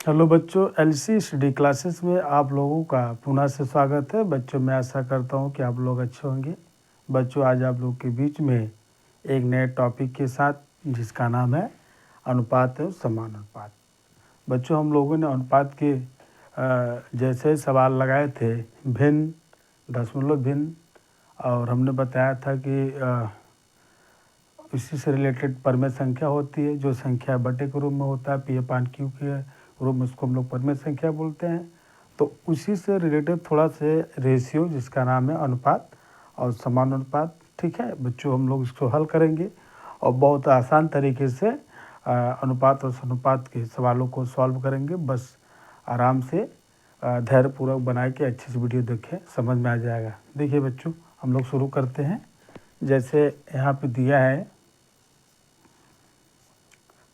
Hello बच्चों, LC study classes में आप लोगों का पुनः से स्वागत है। बच्चों, मैं आशा करता हूं कि आप लोग अच्छे होंगे। बच्चों, आज आप लोग के बीच में एक नए टॉपिक के साथ, जिसका नाम है अनुपात और समान अनुपात। बच्चों, हम लोगों ने अनुपात के जैसे सवाल लगाए थे, भिन्न, दशमलव भिन्न, और हमने बताया था कि इसी से रिलेटेड परमेय संख्या होती है, जो संख्या बटे के रूप में होता है, पी अपान क्यू के रूप में, उसको हम लोग परमेय संख्या बोलते हैं। तो उसी से रिलेटेड थोड़ा से रेशियो, जिसका नाम है अनुपात और समान अनुपात। ठीक है बच्चों, हम लोग इसको हल करेंगे और बहुत आसान तरीके से अनुपात और समानुपात के सवालों को सॉल्व करेंगे। बस आराम से धैर्यपूर्वक बना के अच्छे से वीडियो देखें, समझ में आ जाएगा। देखिए बच्चों, हम लोग शुरू करते हैं। जैसे यहाँ पे दिया है,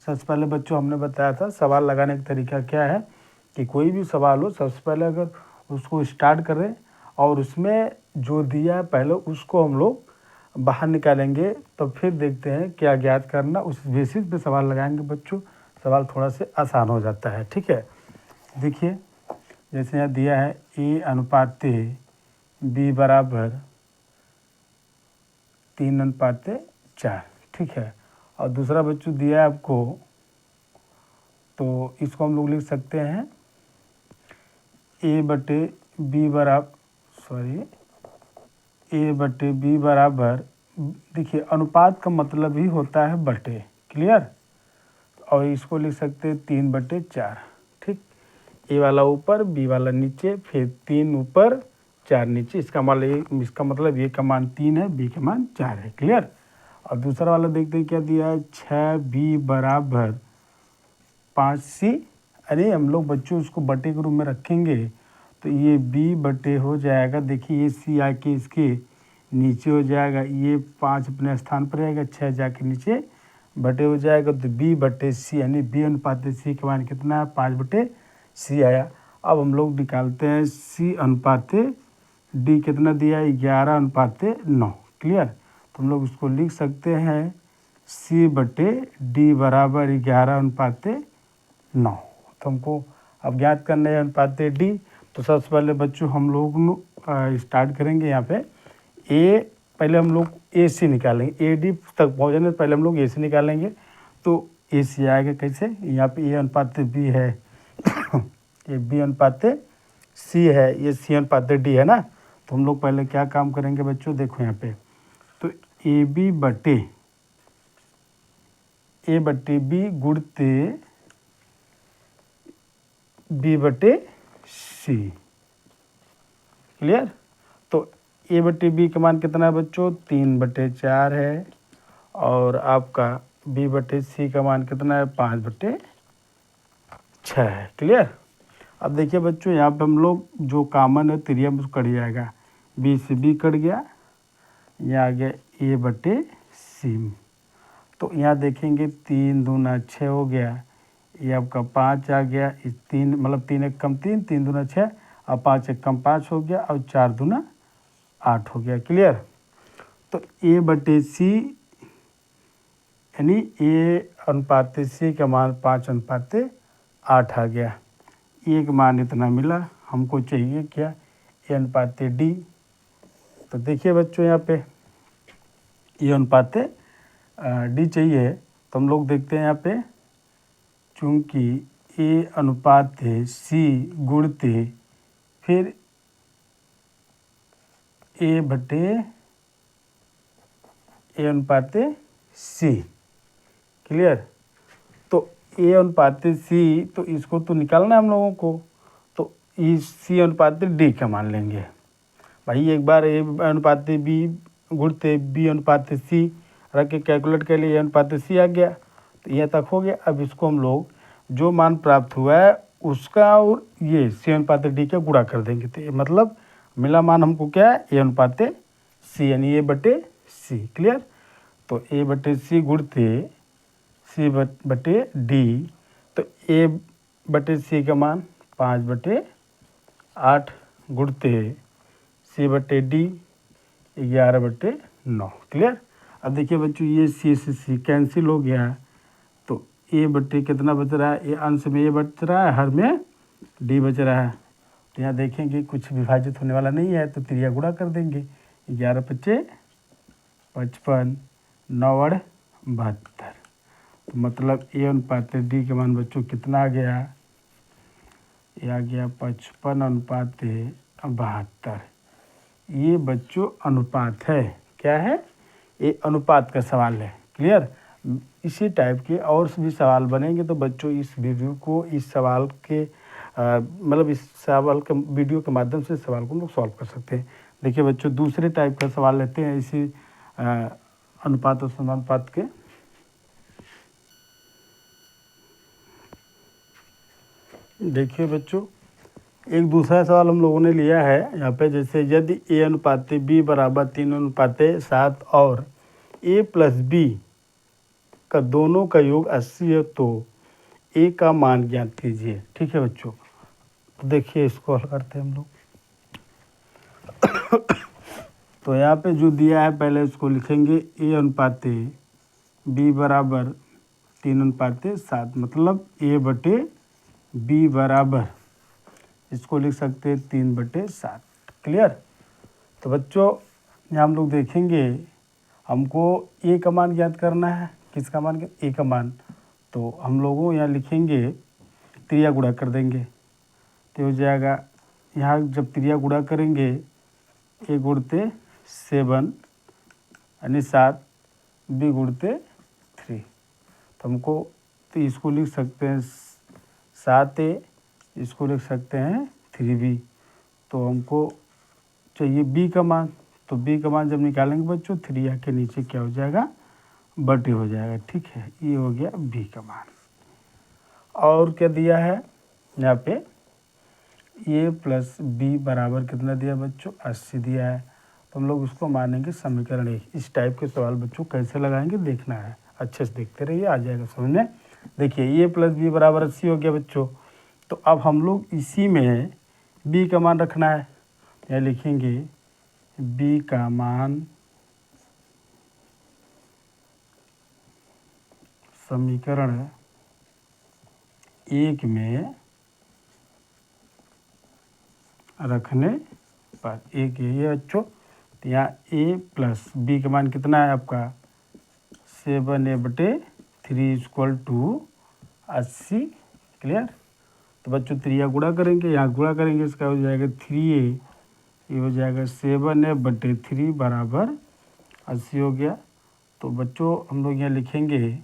सबसे पहले बच्चों हमने बताया था सवाल लगाने का तरीका क्या है कि कोई भी सवाल हो, सबसे पहले अगर उसको स्टार्ट करें और उसमें जो दिया है पहले उसको हम लोग बाहर निकालेंगे, तो फिर देखते हैं क्या ज्ञात करना, उस बेसिस पे सवाल लगाएंगे। बच्चों, सवाल थोड़ा से आसान हो जाता है। ठीक है, देखिए जैसे यहाँ दिया है ए अनुपात बी बराबर 3:4। ठीक है, और दूसरा बच्चों दिया है आपको, तो इसको हम लोग लिख सकते हैं ए बटे बी बराबर, देखिए अनुपात का मतलब ही होता है बटे, क्लियर। और इसको लिख सकते हैं 3/4। ठीक, ए वाला ऊपर, बी वाला नीचे, फिर 3 ऊपर 4 नीचे। इसका मतलब ए का मान 3 है, बी का मान 4 है, क्लियर। और दूसरा वाला देखते हैं क्या दिया है, 6b बराबर 5c। अरे हम लोग बच्चों उसको बटे के रूप में रखेंगे, तो ये b बटे हो जाएगा, देखिए ये c आके इसके नीचे हो जाएगा, ये 5 अपने स्थान पर रहेगा, 6 जाके नीचे बटे हो जाएगा, तो b बटे c, यानी b अनुपात c के मान कितना है, 5/c आया। अब हम लोग निकालते हैं c अनुपात d कितना दिया है, 11/9, क्लियर। तो हम लोग उसको लिख सकते हैं c बटे d बराबर 11/9। तो हमको अब ज्ञात करना है अनुपात डी। तो सबसे पहले बच्चों हम लोग स्टार्ट करेंगे यहाँ पे ए, पहले हम लोग ए सी निकालेंगे, ए डी तक पहुँचने से पहले हम लोग ए सी निकालेंगे। तो ए सी आएगा कैसे, यहाँ पे ए अनुपात बी है ये बी अनुपात सी है, ये सी अनुपात डी है ना। तो हम लोग पहले क्या काम करेंगे बच्चों, देखो यहाँ पे, तो ए बटे बी गुणते बी बटे सी, क्लियर। तो ए बटे बी का मान कितना है बच्चों, 3/4 है, और आपका बी बटे सी का मान कितना है, 5/6 है, क्लियर। अब देखिए बच्चों, यहाँ पे हम लोग जो कॉमन है त्रियम उसको कट जाएगा, बी से बी कट गया, यहाँ आ गया ए बटे सी। तो यहाँ देखेंगे 3 दूना 6 हो गया, ये आपका 5 आ गया, इस 3 मतलब 3 एक कम 3, 3 दूना 6, और 5 एक कम 5 हो गया, और 4 दूना 8 हो गया, क्लियर। तो ए बटे सी, यानी ए अनुपात सी का मान 5/8 आ गया। एक मान इतना मिला, हमको चाहिए क्या, ए अनुपात डी। तो देखिए बच्चों, यहाँ पे ए अनुपात डी चाहिए, तो हम लोग देखते हैं यहाँ पे, चूँकि ए अनुपात सी गुणते फिर ए बटे ए अनुपात सी, क्लियर। तो ए अनुपात सी, तो इसको तो निकालना है हम लोगों को, तो इस सी अनुपात डी का मान लेंगे भाई। एक बार ए अनुपात बी गुणते बी अनुपात सी रख के कैलकुलेट कर लिए, ए अनुपात सी आ गया, तो यह तक हो गया। अब इसको हम लोग जो मान प्राप्त हुआ है उसका और ये सी अनुपात डी का गुणा कर देंगे, तो मतलब मिला मान हमको क्या है, ए अनुपात सी, यानी ए बटे सी, क्लियर। तो ए बटे सी गुणते सी बटे डी, तो ए बटे सी का मान 5/8 गुणते सी बटे डी 11/9, क्लियर। अब देखिए बच्चों, ये सी से सी कैंसिल हो गया, तो ए बटे कितना बच रहा है, ए अंश में ए बच रहा है, हर में डी बच रहा है। तो यहाँ देखेंगे कुछ विभाजित होने वाला नहीं है, तो त्रिया गुणा कर देंगे। 11 पच्चे 55, 9 अड़ 72। तो मतलब ए अनुपात डी के मान बच्चों कितना आ गया, ये आ गया 55 अनुपात 72। ये बच्चों अनुपात है, क्या है, ये अनुपात का सवाल है। क्लियर। इसी टाइप के और भी सवाल बनेंगे, तो बच्चों इस वीडियो को इस सवाल के मतलब इस सवाल के वीडियो के माध्यम से सवाल को हम लोग सॉल्व कर सकते हैं। देखिए बच्चों दूसरे टाइप का सवाल लेते हैं इसी अनुपात और समानुपात के। देखिए बच्चों एक दूसरा सवाल हम लोगों ने लिया है यहाँ पे, जैसे यदि ए अनुपात बी बराबर 3 अनुपात 7 और ए प्लस बी का दोनों का योग 80 है तो ए का मान ज्ञात कीजिए। ठीक है बच्चों, तो देखिए इसको हल करते हैं हम लोग। तो यहाँ पे जो दिया है पहले इसको लिखेंगे, ए अनुपात बी बराबर 3 अनुपात 7, मतलब ए बटे बी बराबर, इसको लिख सकते हैं 3/7। क्लियर। तो बच्चों यहाँ हम लोग देखेंगे हमको ए का मान ज्ञात करना है। किसका मान, ए का मान। तो हम लोगों यहाँ लिखेंगे त्रिया गुणा कर देंगे, तो हो जाएगा, यहाँ जब त्रिया गुणा करेंगे ए गुणते 7 यानी 7, बी गुणते 3, तो हमको तो इसको लिख सकते हैं 7a, इसको लिख सकते हैं 3b। तो हमको चाहिए b का मान, तो b का मान जब निकालेंगे बच्चों 3a के नीचे क्या हो जाएगा, बटे हो जाएगा। ठीक है, ये हो गया b का मान। और क्या दिया है यहाँ पे, a प्लस b बराबर कितना दिया बच्चों, 80 दिया है। तो हम लोग उसको मानेंगे समीकरण 1। इस टाइप के सवाल बच्चों कैसे लगाएंगे देखना है, अच्छे से देखते रहिए, आ जाएगा समझ में। देखिए a प्लस बी बराबर 80 हो गया बच्चों। तो अब हम लोग इसी में b का मान रखना है, यहाँ लिखेंगे b का मान समीकरण 1 में रखने पर एक ये बच्चों, तो यहाँ a प्लस बी का मान कितना है आपका 7a/3 = 80। क्लियर। तो बच्चों त्रिया गुणा करेंगे, यहाँ गुणा करेंगे, इसका हो जाएगा 3a, ये हो जाएगा 7a/3 बराबर 80 हो गया। तो बच्चों हम लोग यहाँ लिखेंगे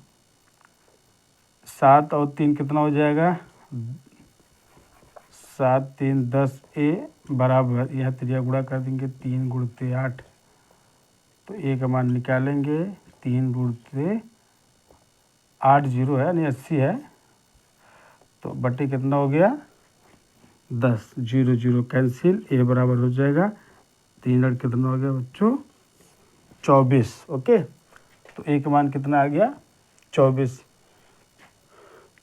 7 और 3 कितना हो जाएगा, 7 3 10a बराबर, यहाँ त्रिया गुणा कर देंगे 3 गुणते 8, तो a का मान निकालेंगे 3 गुणते 8, 0 है यानी 80 है, तो बटे कितना हो गया 10, 0 0 कैंसिल, a बराबर हो जाएगा 3 8 कितना हो गया बच्चों 24। ओके, तो a का मान कितना आ गया 24।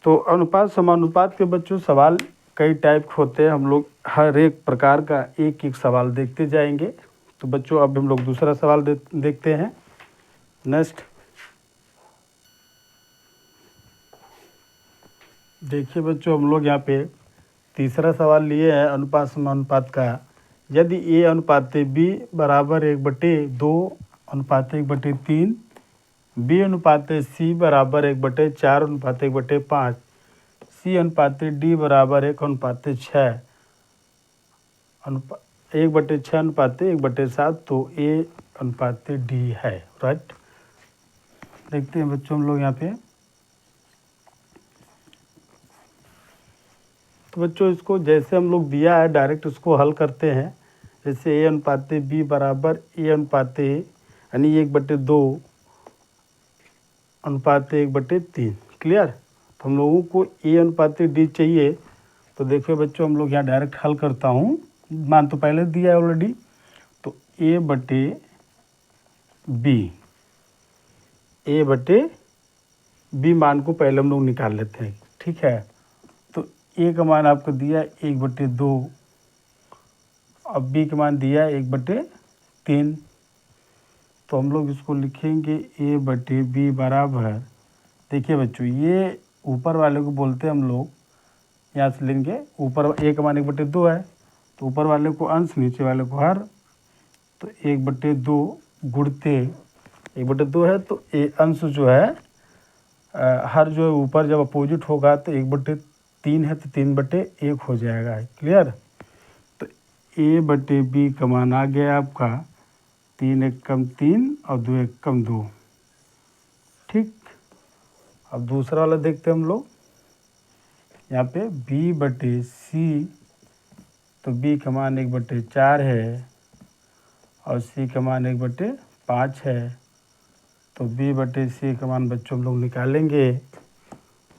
तो अनुपात समानुपात के बच्चों सवाल कई टाइप के होते हैं, हम लोग हर एक प्रकार का एक एक सवाल देखते जाएंगे। तो बच्चों अब हम लोग दूसरा सवाल देखते हैं। नेक्स्ट देखिए बच्चों हम लोग यहाँ पे तीसरा सवाल लिए हैं अनुपात समानुपात का। यदि a अनुपात b बराबर 1/2 अनुपात 1/3, b अनुपात c बराबर 1/4 अनुपात 1/5, c अनुपात d बराबर 1/6 1/6 अनुपात 1/7, तो a अनुपात d है। राइट, देखते हैं बच्चों हम लोग यहाँ पे। तो बच्चों इसको जैसे हम लोग दिया है डायरेक्ट उसको हल करते हैं। जैसे a अनुपात b बराबर a अनुपात यानी 1/2 अनुपात 1/3। क्लियर। तो हम लोगों को a अनुपात d चाहिए, तो देखिए बच्चों हम लोग यहाँ डायरेक्ट हल करता हूँ, मान तो पहले दिया है ऑलरेडी। तो a/b मान को पहले हम लोग निकाल लेते हैं। ठीक है, तो a का मान आपको दिया 1/2, अब b का मान दिया 1/3, तो हम लोग इसको लिखेंगे a/b बराबर, देखिए बच्चों ये ऊपर वाले को बोलते हैं हम लोग, यहाँ से लेंगे ऊपर 1/2 है तो ऊपर वाले को अंश, नीचे वाले को हर। तो 1/2 गुणते 1/2 है तो ये अंश जो है हर जो है ऊपर जब अपोजिट होगा तो 1/3 है तो 3/1 हो जाएगा। क्लियर। तो A/B का मान आ गया आपका 3 एकम 3 और 2 एकम 2। ठीक। अब दूसरा वाला देखते हैं हम लोग। यहाँ पे B/C, तो B का मान 1/4 है और C का मान 1/5 है। तो B/C का मान बच्चों हम लोग निकालेंगे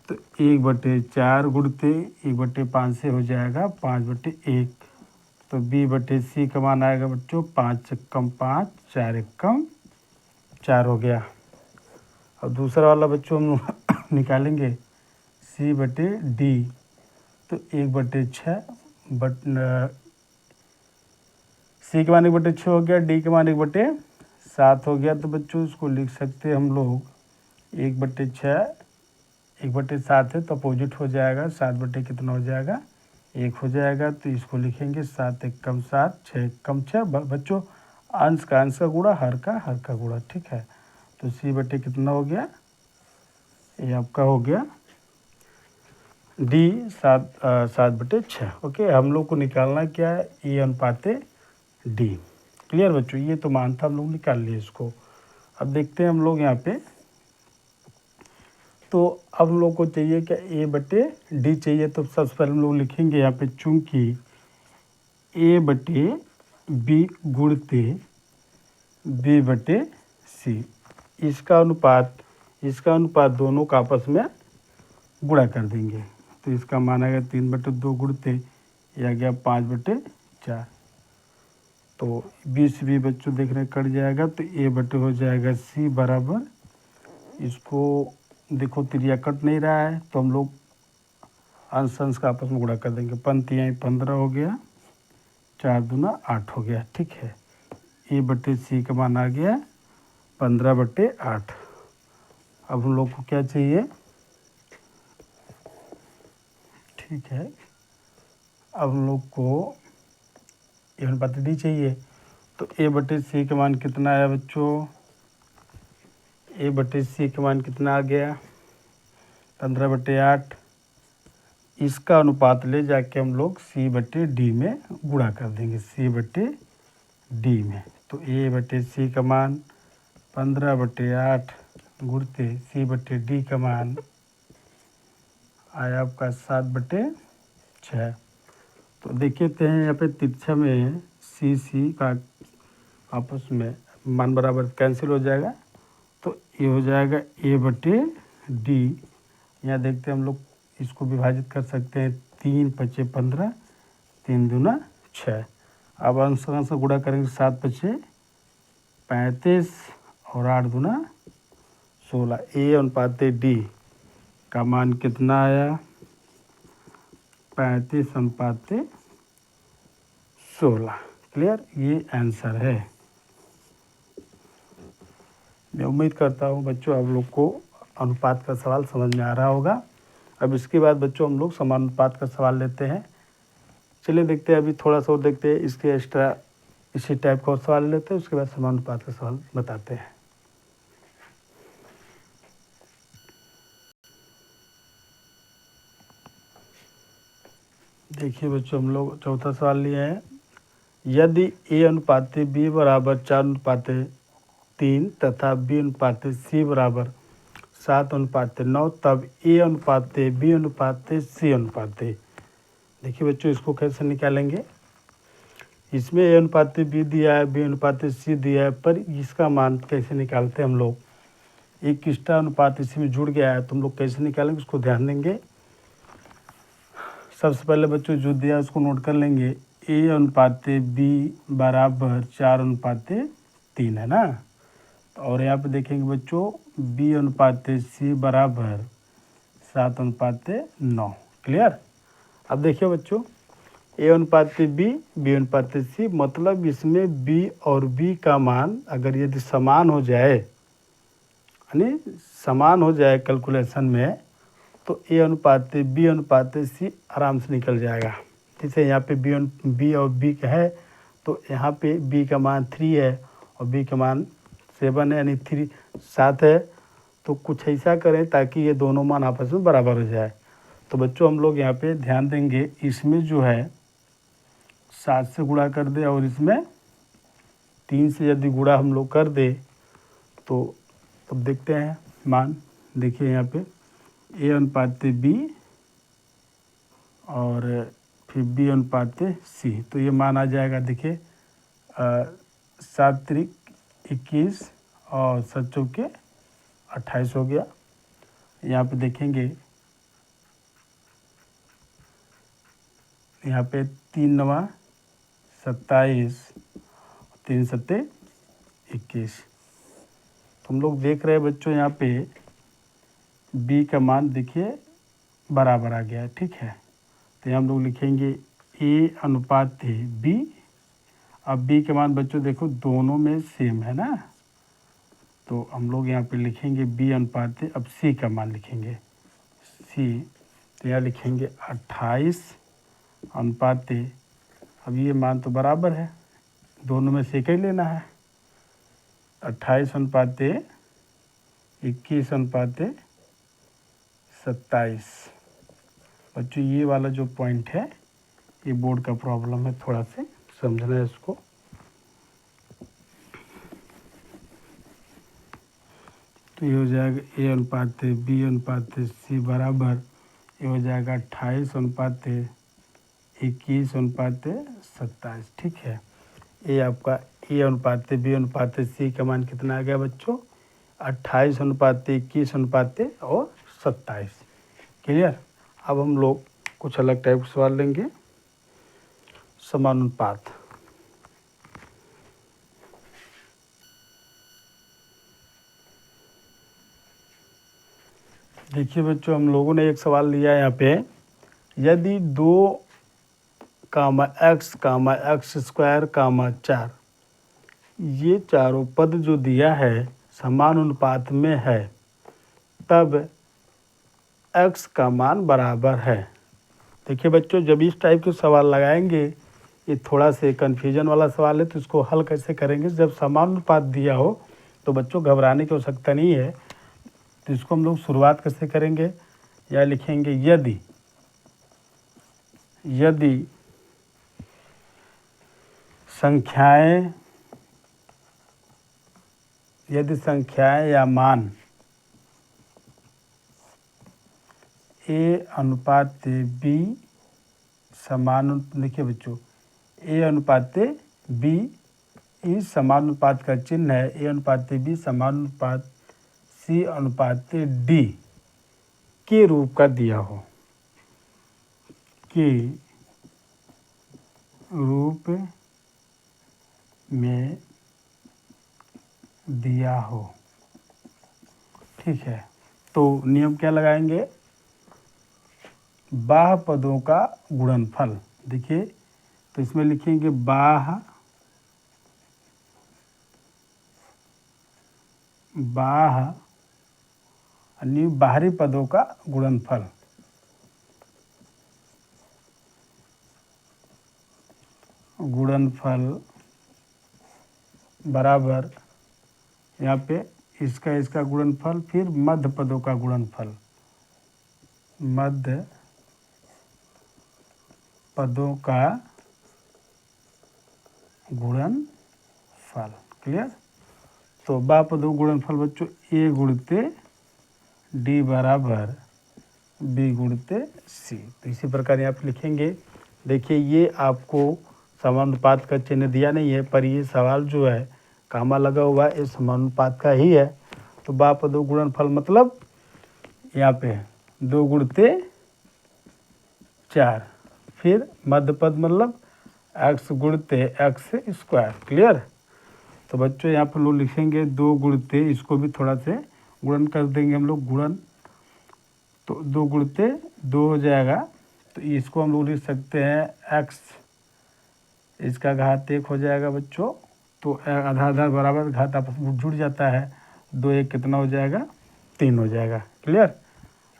तो 1/4 गुणते 1/5 से हो जाएगा 5/1। तो B/C का मान आएगा बच्चों 5 एकम 5, 4 एकम 4 हो गया। अब दूसरा वाला बच्चों हम निकालेंगे C/D, तो 1/6 C के मान 1/6 हो गया, D के मान 1/7 हो गया। तो बच्चों इसको लिख सकते हैं हम लोग 1/6 1/7 है तो अपोजिट हो जाएगा, 7 कितना हो जाएगा 1 हो जाएगा। तो इसको लिखेंगे 7 एकम 7, 6 एकम 6। बच्चों अंश का गुणा, हर का गुणा। ठीक है। तो C/ कितना हो गया, ये आपका हो गया D 7/6। ओके। हम लोग को निकालना क्या है, E अनुपात D। क्लियर बच्चों। ये तो मान था, हम लोग निकाल लिए इसको। अब देखते हैं हम लोग यहाँ पे। तो अब हम लोग को चाहिए क्या, A/D चाहिए। तो सबसे पहले हम लोग लिखेंगे यहाँ पे, चूंकि A/B गुणते B/C, इसका अनुपात दोनों का आपस में गुणा कर देंगे। तो इसका मान आएगा 3/2 गुणते या गया 5/4। तो 20 भी बच्चों देखने कट जाएगा। तो A/ हो जाएगा C बराबर, इसको देखो त्रिया कट नहीं रहा है तो हम लोग अंश का आपस में गुणा कर देंगे। पंक्तियाँ 15 हो गया, 4 दूना 8 हो गया। ठीक है। A/C का मान आ गया 15/8। अब हम लोग को क्या चाहिए, ठीक है, अब हम लोग को A अनुपात D चाहिए। तो A/C का मान कितना आया बच्चों, A/C का मान कितना आ गया 15/8। इसका अनुपात ले जाके हम लोग C/D में गुणा कर देंगे, C/D में। तो A/C का मान 15/8 गुणते C/D का मान आया आपका 7/6। तो देखते हैं यहाँ पे तिरछा में C का आपस में मान बराबर कैंसिल हो जाएगा। तो ये हो जाएगा A/D। यहाँ देखते हैं हम लोग इसको विभाजित कर सकते हैं, 3×5 = 15, 3 दूना 6। अब अंश से गुणा करेंगे, 7×5 = 35 और 8 दूना 16। A अनुपात D का मान कितना आया 35/16। क्लियर। ये आंसर है। मैं उम्मीद करता हूँ बच्चों आप लोग को अनुपात का सवाल समझ में आ रहा होगा। अब इसके बाद बच्चों हम लोग समानुपात का सवाल लेते हैं। चलिए देखते हैं, अभी थोड़ा सा और देखते हैं, इसके एक्स्ट्रा इसी टाइप का और सवाल लेते हैं, उसके बाद समानुपात का सवाल बताते हैं। देखिए बच्चों, हम लोग चौथा सवाल लिए हैं। यदि A अनुपात B बराबर 4:3 तथा B अनुपात C बराबर 7:9, तब A अनुपात B अनुपात C अनुपात। देखिए बच्चों, इसको कैसे निकालेंगे। इसमें A अनुपात B दिया है, B अनुपात C दिया है, पर इसका मान कैसे निकालते हैं हम लोग। एक एक्स्ट्रा अनुपात इसी में जुड़ गया है, तो हम लोग कैसे निकालेंगे उसको ध्यान देंगे। सबसे पहले बच्चों जो दिया उसको नोट कर लेंगे। A अनुपात B बराबर 4:3 है ना। और यहाँ पे देखेंगे बच्चों B अनुपात C बराबर 7:9। क्लियर। अब देखिए बच्चों, A अनुपात B, B अनुपात C, मतलब इसमें B और B का मान अगर यदि समान हो जाए, यानी समान हो जाए कैलकुलेशन में, तो A अनुपात B अनुपात C आराम से निकल जाएगा। जैसे यहाँ पे B और B का है, तो यहाँ पे B का मान 3 है और B का मान 7 है, यानी 7 है। तो कुछ ऐसा करें ताकि ये दोनों मान आपस में बराबर हो जाए। तो बच्चों हम लोग यहाँ पे ध्यान देंगे, इसमें जो है 7 से गुणा कर दे और इसमें 3 से यदि गुणा हम लोग कर दे तो तब देखते हैं मान। देखिए यहाँ पे A अनुपात B और फिर B अनुपात C, तो ये मान आ जाएगा। देखिए 7 त्रिक 21 और 7 चौके 28 हो गया। यहाँ पे देखेंगे, यहाँ पे 3 नवा 27, 3 सत्ते 21। तो हम लोग देख रहे हैं बच्चों यहाँ पे B का मान देखिए बराबर आ गया है, ठीक है। तो यहाँ हम लोग लिखेंगे A अनुपात B। अब B के मान बच्चों देखो दोनों में सेम है ना, तो हम लोग यहाँ पे लिखेंगे B अनुपात, अब C का मान लिखेंगे C, तो यहाँ लिखेंगे 28 अनुपात। अब ये मान तो बराबर है, दोनों में से एक ही लेना है। 28 अनुपात 21 अनुपात 27। बच्चों ये वाला जो पॉइंट है ये बोर्ड का प्रॉब्लम है, थोड़ा से समझना है इसको। तो ये हो जाएगा A अनुपात B अनुपात C बराबर, ये हो जाएगा 28 अनुपात 21 अनुपात 27, ठीक है। ये आपका A अनुपात B अनुपात C का मान कितना आ गया बच्चों? 28 अनुपात 21 अनुपात और 27। क्लियर। अब हम लोग कुछ अलग टाइप के सवाल लेंगे। समानुपात। देखिए बच्चों, हम लोगों ने एक सवाल लिया है यहाँ पे, यदि 2 x स्क्वायर 4 ये चारों पद जो दिया है समानुपात में है, तब x का मान बराबर है। देखिए बच्चों, जब इस टाइप के सवाल लगाएंगे, ये थोड़ा से कन्फ्यूजन वाला सवाल है, तो इसको हल कैसे करेंगे? जब समानुपात दिया हो तो बच्चों घबराने की आवश्यकता नहीं है। तो इसको हम लोग शुरुआत कैसे करेंगे? या लिखेंगे यदि संख्याएं या मान A अनुपात B लिखिए बच्चों, A अनुपात B, इस समानुपात का चिन्ह है A अनुपात B समानुपात C अनुपात D के रूप का दिया हो, के रूप में दिया हो, ठीक है। तो नियम क्या लगाएंगे? बाह्य पदों का गुणनफल। देखिए, तो इसमें लिखेंगे बाहरी पदों का गुणनफल। बराबर यहाँ पे इसका गुणनफल, फिर मध्य पदों का गुणनफल। मध्य पदों का गुणनफल। क्लियर। तो बाह्य पदों का गुणनफल बच्चों A गुणित D बराबर B गुणित C। तो इसी प्रकार यहाँ पे लिखेंगे। देखिए, ये आपको समानुपात का चिन्ह दिया नहीं है, पर ये सवाल जो है कामा लगा हुआ है, इस समानुपात का ही है। तो बाह्य पदों का गुणनफल मतलब यहाँ पे 2 गुणित 4, फिर मध्य पद मतलब x गुणित x स्क्वायर। क्लियर। तो बच्चों यहाँ पर लोग लिखेंगे 2 गुणित, इसको भी थोड़ा से गुणन कर देंगे हम लोग, गुणन। तो 2 गुणित 2 हो जाएगा, तो इसको हम लोग लिख सकते हैं x, इसका घात 1 हो जाएगा बच्चों। तो आधा बराबर घात आपस में जुड़ जाता है, 2 1 कितना हो जाएगा? 3 हो जाएगा। क्लियर।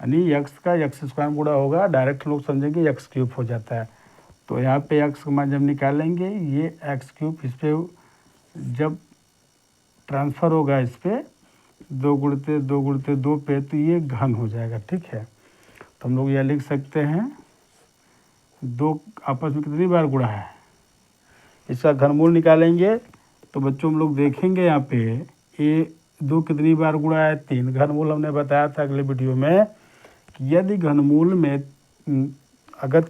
यानी एक्स का एक्स स्क्वायर गुणा होगा, डायरेक्ट लोग समझेंगे एक्स क्यूब हो जाता है। तो यहाँ पे एक्स का मान जब निकालेंगे ये एक्स क्यूब इस पर जब ट्रांसफ़र होगा इस पर 2 पे तो ये घन हो जाएगा। ठीक है, तो हम लोग यह लिख सकते हैं 2 आपस में कितनी बार गुणा है, इसका घनमूल निकालेंगे तो बच्चों हम लोग देखेंगे यहाँ पे ये 2 कितनी बार गुणा है, 3। घनमूल हमने बताया था अगले वीडियो में कि यदि घनमूल में अगर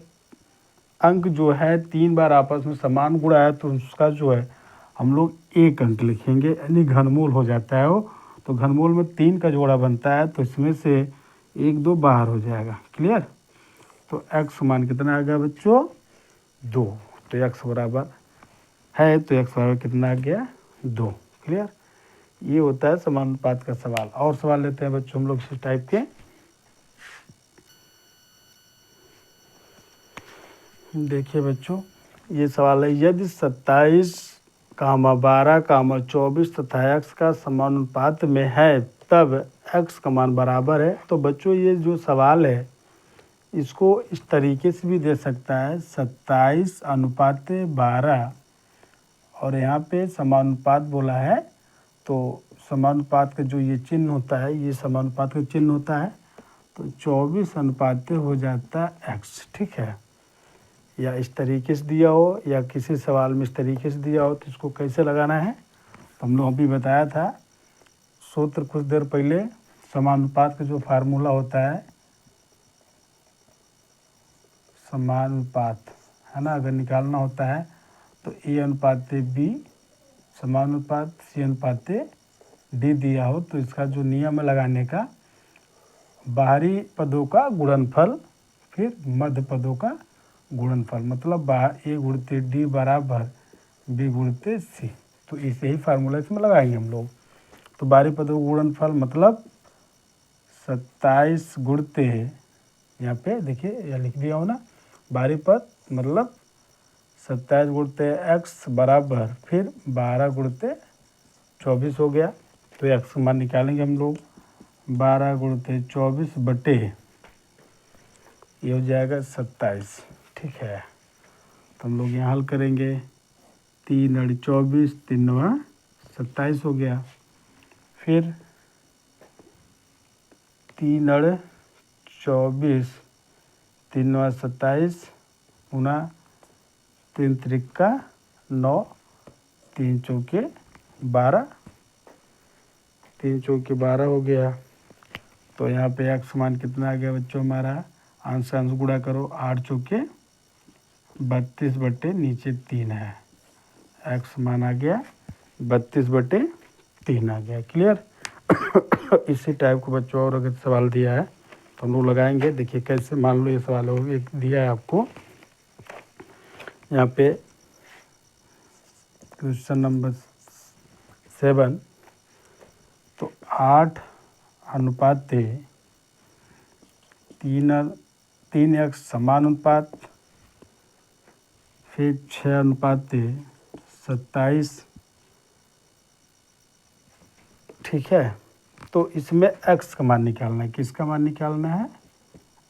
अंक जो है 3 बार आपस में समान गुणा है तो उसका जो है हम लोग 1 अंक लिखेंगे, यानी घनमूल हो जाता है वो। तो घनमूल में 3 का जोड़ा बनता है तो इसमें से 1 2 बाहर हो जाएगा। क्लियर। तो x मान कितना आ गया बच्चों 2। तो x बराबर है तो x बराबर कितना आ गया 2। क्लियर। ये होता है समानुपात का सवाल। और सवाल लेते हैं बच्चों हम लोग इस टाइप के। देखिए बच्चों ये सवाल है, यदि 27, 12, 24 तथा x का समानुपात में है तब x का मान बराबर है। तो बच्चों ये जो सवाल है इसको इस तरीके से भी दे सकता है 27:12 और यहाँ पे समानुपात बोला है तो समानुपात का जो ये चिन्ह होता है ये समानुपात का चिन्ह होता है तो 24 हो जाता है x। ठीक है, या इस तरीके से दिया हो या किसी सवाल में इस तरीके से दिया हो तो इसको कैसे लगाना है तो हम लोग अभी बताया था सूत्र कुछ देर पहले। समानुपात का जो फार्मूला होता है समानुपात है ना, अगर निकालना होता है तो A/B समानुपात C/D दिया हो तो इसका जो नियम है लगाने का, बाहरी पदों का गुणनफल फिर मध्य पदों का गुणनफल, मतलब A गुणित D बराबर B गुणित C। तो इसे ही फार्मूला इसमें लगाएंगे हम लोग। तो बाहरी पदों का गुणनफल मतलब 27 गुणित, यहाँ पे देखिए यह लिख दिया हो ना, बाहरी पद मतलब 27 गुणित x बराबर फिर 12 गुणित 24 हो गया। तो x का मान निकालेंगे हम लोग 12 गुणित 24 बटे ये हो जाएगा 27। ठीक है, तो हम लोग यहाँ हल करेंगे 3 अड़ 24 3 नवा 27 हो गया। फिर 3 अड़ 24 3 नवा 27 गुना 3 त्रिका 9 3 चौके 12 3 चौके 12 हो गया। तो यहाँ पे x मान कितना आ गया बच्चों हमारा, अंश अंश गुणा करो 8 चौके 32 बटे नीचे 3 है, x मान आ गया 32 बटे 3 आ गया। क्लियर। इसी टाइप को बच्चों और अगर सवाल दिया है तो हम लोग लगाएंगे। देखिए कैसे, मान लो ये सवाल हो एक दिया है आपको यहाँ पे क्वेश्चन नंबर 7, तो 8:3x समानुपात फिर 6:27। ठीक है, तो इसमें x का मान निकालना है। किसका मान निकालना है,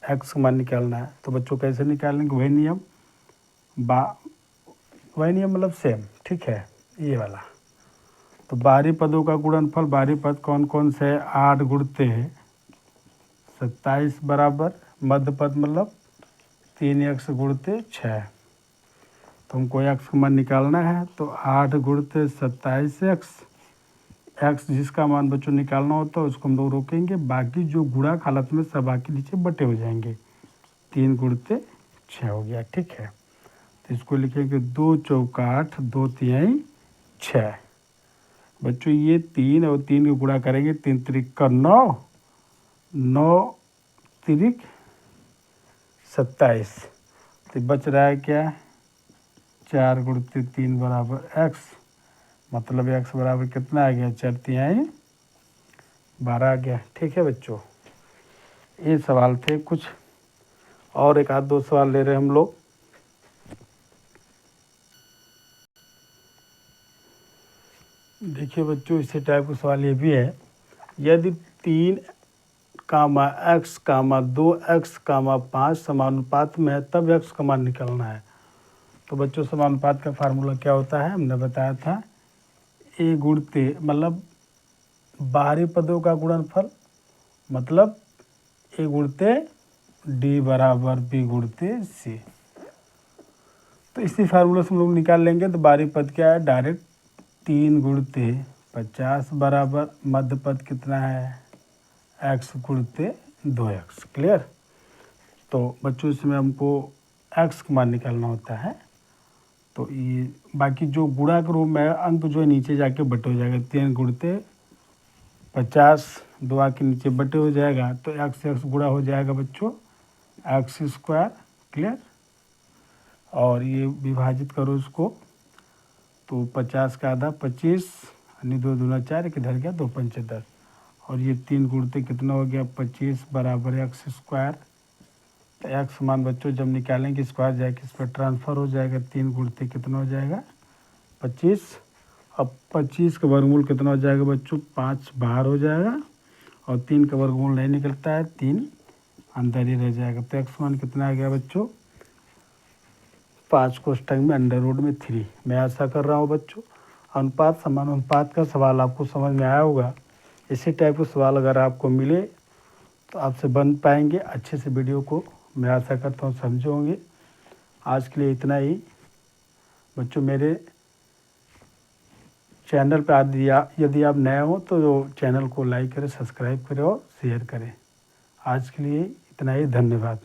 x का मान निकालना है। तो बच्चों कैसे निकालेंगे, वही नियम मतलब सेम। ठीक है, ये वाला। तो बाहरी पदों का गुणनफल, बाहरी पद कौन कौन से है, 8 गुणित 27 बराबर मध्य पद मतलब 3x गुणित 6। तो हमको x का मान निकालना है तो 8 गुणित 27x, x जिसका मान बच्चों निकालना होता है उसको हम लोग रोकेंगे, बाकी जो गुणा हालत में सब बाकी नीचे बटे हो जाएंगे। 3 गुणित 6 हो गया। ठीक है, तो इसको लिखेंगे 2 चौका 8 2 तिहाई 6। बच्चों ये 3 और 3 को गुणा करेंगे, 3 त्रिका 9 9 तिरिक 27। तो बच रहा है क्या, 4 गुणित 3 बराबर x, मतलब x बराबर कितना आ गया 4 तिहाई 12 आ गया। ठीक है बच्चों, ये सवाल थे कुछ। और एक आध दो सवाल ले रहे हैं हम लोग। देखिए बच्चों इसी टाइप का सवाल ये भी है, यदि 3 कामा एक्स कामा 2x कामा 5 समानुपात में है, तब x का मान निकालना है। तो बच्चों समानुपात का फार्मूला क्या होता है, हमने बताया था ए गुणते मतलब बाहरी पदों का गुणनफल, मतलब ए गुणते डी बराबर बी गुणते सी। तो इसी फार्मूला से हम लोग निकाल लेंगे। तो बाहरी पद क्या है, डायरेक्ट 3 गुणते 50 बराबर मध्य पद कितना है, x गुणते 2x। क्लियर। तो बच्चों इसमें हमको x का मान निकालना होता है। तो ये बाकी जो गुणा के रूप में अंक जो है नीचे जाके बटे हो जाएगा, 3 गुणते 50 2 के नीचे बटे हो जाएगा, तो x गुणा हो जाएगा बच्चों x स्क्वायर। क्लियर। और ये विभाजित करो इसको, तो 50 का आधा 25 यानी 2 दूना 4, एक इधर गया 2 पंचे 10, और ये 3 गुणते कितना हो गया 25 बराबर x स्क्वायर। तो x मान बच्चों जब निकालेंगे स्क्वायर जाएगा इस पर ट्रांसफ़र हो जाएगा, 3 गुणते कितना हो जाएगा 25। अब 25 का वर्गमूल कितना हो जाएगा बच्चों, 5 बाहर हो जाएगा और 3 का वर्गमूल नहीं निकलता है, 3 अंदर ही रह जाएगा। तो x मान कितना आ गया बच्चों 5 कोष्ठक में अंडर रूट में 3। मैं ऐसा कर रहा हूँ बच्चों, अनुपात समानुपात का सवाल आपको समझ में आया होगा। इसी टाइप के सवाल अगर आपको मिले तो आपसे बन पाएंगे अच्छे से। वीडियो को मैं आशा करता हूँ समझे होंगे। आज के लिए इतना ही बच्चों। मेरे चैनल पर यदि आप नए हो तो चैनल को लाइक करें, सब्सक्राइब करें और शेयर करें। आज के लिए इतना ही, धन्यवाद।